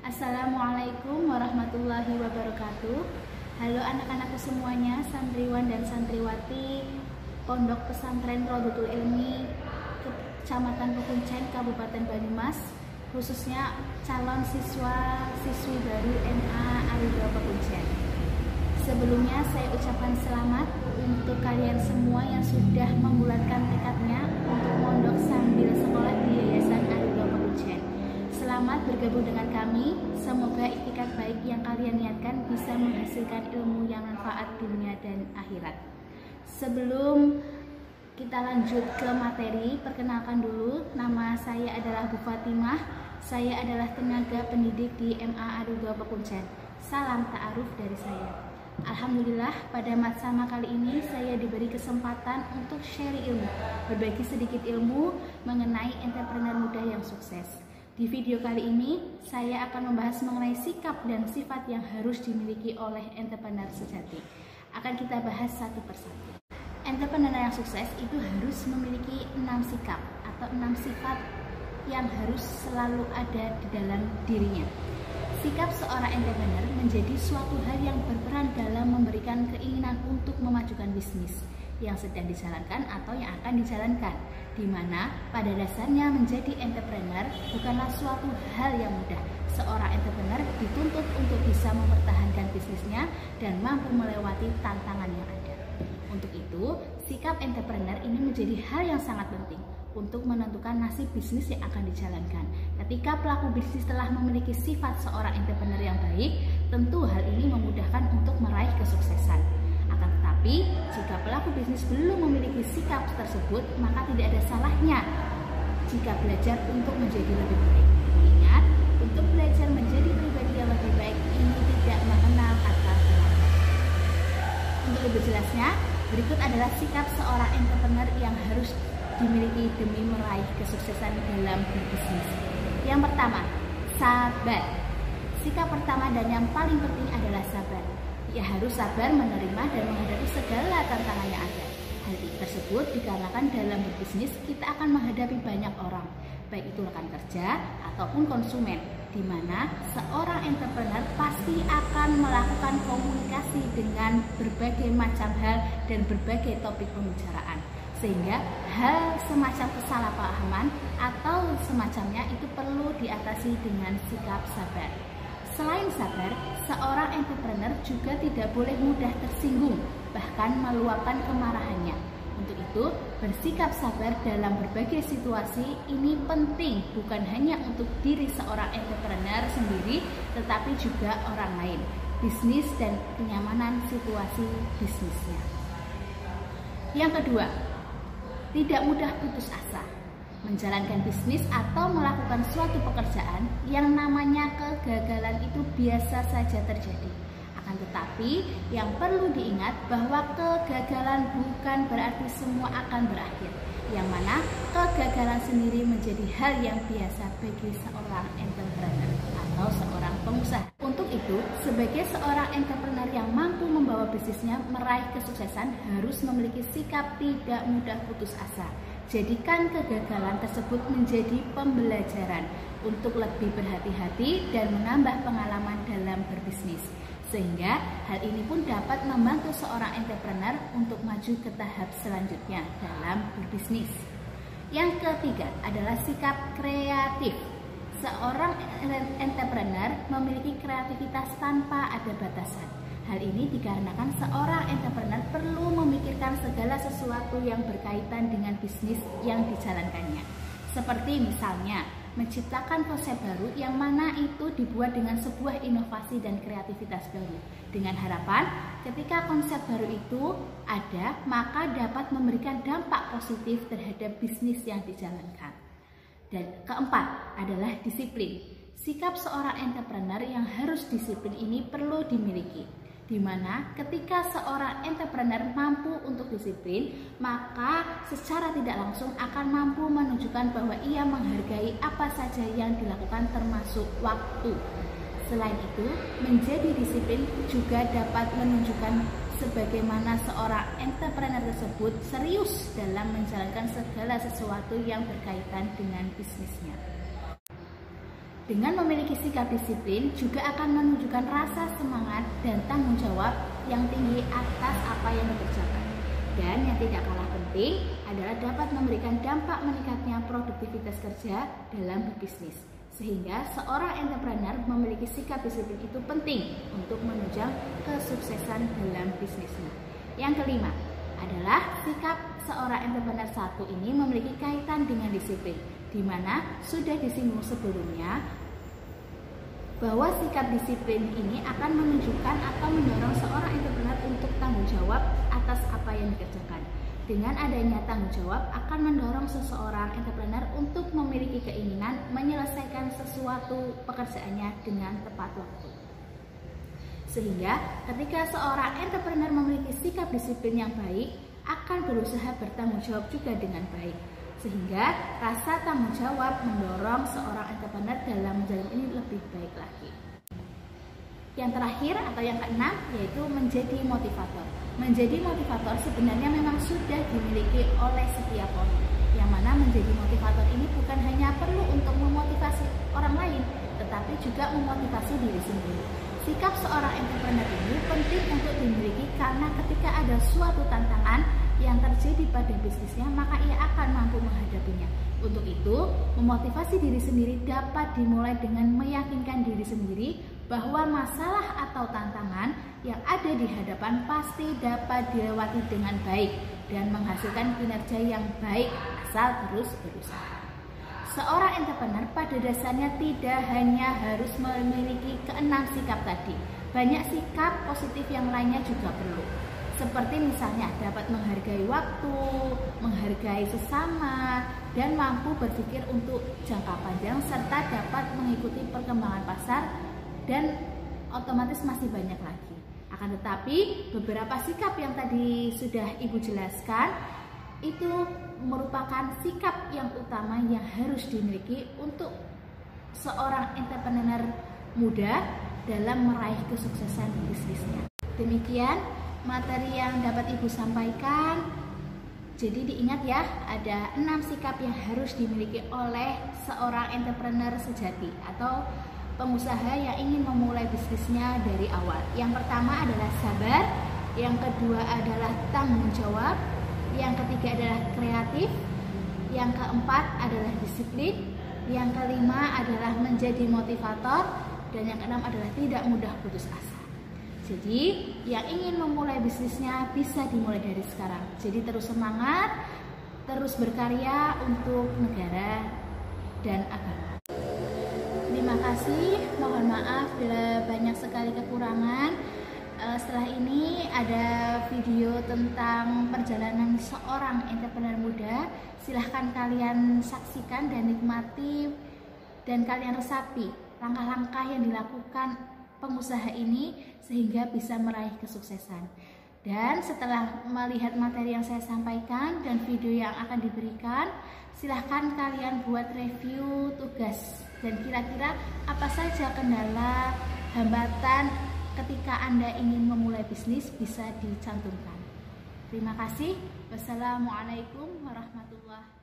Assalamualaikum warahmatullahi wabarakatuh. Halo anak-anakku semuanya, santriwan dan santriwati Pondok Pesantren Rodotul Ilmi Kecamatan Pekuncen, Kabupaten Banyumas, khususnya calon siswa-siswi baru MA Arudha Pekuncen. Sebelumnya saya ucapkan selamat untuk kalian semua yang sudah membulatkan tekadnya untuk mondok sambil sekolah di Yayasan Arudha Pekuncen. Selamat bergabung dengan kami. Semoga itikad baik yang kalian niatkan bisa menghasilkan ilmu yang manfaat dunia dan akhirat. Sebelum kita lanjut ke materi, perkenalkan dulu, nama saya adalah Bu Fatimah. Saya adalah tenaga pendidik di MA Arudha Pekuncen. Salam ta'aruf dari saya. Alhamdulillah, pada matsama kali ini saya diberi kesempatan untuk sharing ilmu, berbagi sedikit ilmu mengenai entrepreneur muda yang sukses. Di video kali ini, saya akan membahas mengenai sikap dan sifat yang harus dimiliki oleh entrepreneur sejati. Akan kita bahas satu persatu. Entrepreneur yang sukses itu harus memiliki 6 sikap atau 6 sifat yang harus selalu ada di dalam dirinya. Sikap seorang entrepreneur menjadi suatu hal yang berperan dalam memberikan keinginan untuk memajukan bisnis yang sedang dijalankan atau yang akan dijalankan, di mana pada dasarnya menjadi entrepreneur bukanlah suatu hal yang mudah. Seorang entrepreneur dituntut untuk bisa mempertahankan bisnisnya dan mampu melewati tantangan yang ada. Untuk itu, sikap entrepreneur ini menjadi hal yang sangat penting untuk menentukan nasib bisnis yang akan dijalankan. Ketika pelaku bisnis telah memiliki sifat seorang entrepreneur yang baik, tentu hal ini memudahkan untuk meraih kesuksesan. Akan tetapi, jika pelaku bisnis belum memiliki sikap tersebut, maka tidak ada salahnya jika belajar untuk menjadi lebih baik. Ingat, untuk belajar menjadi pribadi yang lebih baik ini tidak mengenal kata terlambat. Untuk lebih jelasnya, berikut adalah sikap seorang entrepreneur yang harus dimiliki demi meraih kesuksesan dalam berbisnis. Yang pertama, sabar. Sikap pertama dan yang paling penting adalah sabar. Ia harus sabar menerima dan menghadapi segala tantangan yang ada. Hal tersebut dikarenakan dalam berbisnis kita akan menghadapi banyak orang, baik itu rekan kerja ataupun konsumen, di mana seorang entrepreneur pasti akan melakukan komunikasi dengan berbagai macam hal dan berbagai topik pembicaraan. Sehingga hal semacam kesalahpahaman atau semacamnya itu perlu diatasi dengan sikap sabar. Selain sabar, seorang entrepreneur juga tidak boleh mudah tersinggung, bahkan meluapkan kemarahannya. Untuk itu, bersikap sabar dalam berbagai situasi ini penting bukan hanya untuk diri seorang entrepreneur sendiri, tetapi juga orang lain, bisnis dan kenyamanan situasi bisnisnya. Yang kedua, tidak mudah putus asa. Menjalankan bisnis atau melakukan suatu pekerjaan yang namanya kegagalan itu biasa saja terjadi. Akan tetapi yang perlu diingat bahwa kegagalan bukan berarti semua akan berakhir. Yang mana kegagalan sendiri menjadi hal yang biasa bagi seorang entrepreneur atau seorang pengusaha. Untuk itu, sebagai seorang entrepreneur yang mampu membawa bisnisnya meraih kesuksesan harus memiliki sikap tidak mudah putus asa. Jadikan kegagalan tersebut menjadi pembelajaran untuk lebih berhati-hati dan menambah pengalaman dalam berbisnis. Sehingga hal ini pun dapat membantu seorang entrepreneur untuk maju ke tahap selanjutnya dalam berbisnis. Yang ketiga adalah sikap kreatif. Seorang entrepreneur memiliki kreativitas tanpa ada batasan. Hal ini dikarenakan seorang entrepreneur perlu memikirkan segala sesuatu yang berkaitan dengan bisnis yang dijalankannya. Seperti misalnya, menciptakan konsep baru yang mana itu dibuat dengan sebuah inovasi dan kreativitas baru. Dengan harapan, ketika konsep baru itu ada, maka dapat memberikan dampak positif terhadap bisnis yang dijalankan. Dan keempat adalah disiplin. Sikap seorang entrepreneur yang harus disiplin ini perlu dimiliki, di mana ketika seorang entrepreneur mampu untuk disiplin, maka secara tidak langsung akan mampu menunjukkan bahwa ia menghargai apa saja yang dilakukan termasuk waktu. Selain itu, menjadi disiplin juga dapat menunjukkan sebagaimana seorang entrepreneur tersebut serius dalam menjalankan segala sesuatu yang berkaitan dengan bisnisnya. Dengan memiliki sikap disiplin juga akan menunjukkan rasa semangat dan tanggung jawab yang tinggi atas apa yang dikerjakan. Dan yang tidak kalah penting adalah dapat memberikan dampak meningkatnya produktivitas kerja dalam berbisnis. Sehingga seorang entrepreneur memiliki sikap disiplin itu penting untuk menunjang kesuksesan dalam bisnisnya. Yang kelima adalah sikap seorang entrepreneur satu ini memiliki kaitan dengan disiplin, di mana sudah disinggung sebelumnya bahwa sikap disiplin ini akan menunjukkan atau mendorong seorang entrepreneur untuk tanggung jawab atas apa yang dikerjakan. Dengan adanya tanggung jawab akan mendorong seseorang entrepreneur untuk memiliki keinginan menyelesaikan sesuatu pekerjaannya dengan tepat waktu. Sehingga ketika seorang entrepreneur memiliki sikap disiplin yang baik, akan berusaha bertanggung jawab juga dengan baik. Sehingga rasa tanggung jawab mendorong seorang entrepreneur dalam menjalani ini lebih baik lagi. Yang terakhir atau yang keenam yaitu menjadi motivator. Menjadi motivator sebenarnya memang sudah dimiliki oleh setiap orang. Yang mana menjadi motivator ini bukan hanya perlu untuk memotivasi orang lain, tetapi juga memotivasi diri sendiri. Sikap seorang entrepreneur ini penting untuk dimiliki karena ketika ada suatu tantangan yang terjadi pada bisnisnya, maka ia akan mampu menghadapinya. Untuk itu, memotivasi diri sendiri dapat dimulai dengan meyakinkan diri sendiri bahwa masalah atau tantangan yang ada di hadapan pasti dapat dilewati dengan baik dan menghasilkan kinerja yang baik asal terus berusaha. Seorang entrepreneur pada dasarnya tidak hanya harus memiliki keenam sikap tadi, banyak sikap positif yang lainnya juga perlu. Seperti misalnya dapat menghargai waktu, menghargai sesama, dan mampu berpikir untuk jangka panjang serta dapat mengikuti perkembangan pasar dan otomatis masih banyak lagi. Akan tetapi beberapa sikap yang tadi sudah Ibu jelaskan itu merupakan sikap yang utama yang harus dimiliki untuk seorang entrepreneur muda dalam meraih kesuksesan bisnisnya. Demikian materi yang dapat Ibu sampaikan. Jadi diingat ya, ada 6 sikap yang harus dimiliki oleh seorang entrepreneur sejati atau pengusaha yang ingin memulai bisnisnya dari awal. Yang pertama adalah sabar, yang kedua adalah tanggung jawab, yang ketiga adalah kreatif, yang keempat adalah disiplin, yang kelima adalah menjadi motivator, dan yang keenam adalah tidak mudah putus asa. Jadi yang ingin memulai bisnisnya bisa dimulai dari sekarang. Jadi terus semangat, terus berkarya untuk negara dan agama. Terima kasih, mohon maaf bila banyak sekali kekurangan. Setelah ini ada video tentang perjalanan seorang entrepreneur muda. Silahkan kalian saksikan dan nikmati dan kalian resapi langkah-langkah yang dilakukan pengusaha ini sehingga bisa meraih kesuksesan. Dan setelah melihat materi yang saya sampaikan dan video yang akan diberikan, silahkan kalian buat review tugas dan kira-kira apa saja kendala, hambatan ketika Anda ingin memulai bisnis bisa dicantumkan. Terima kasih. Wassalamualaikum warahmatullahi wabarakatuh.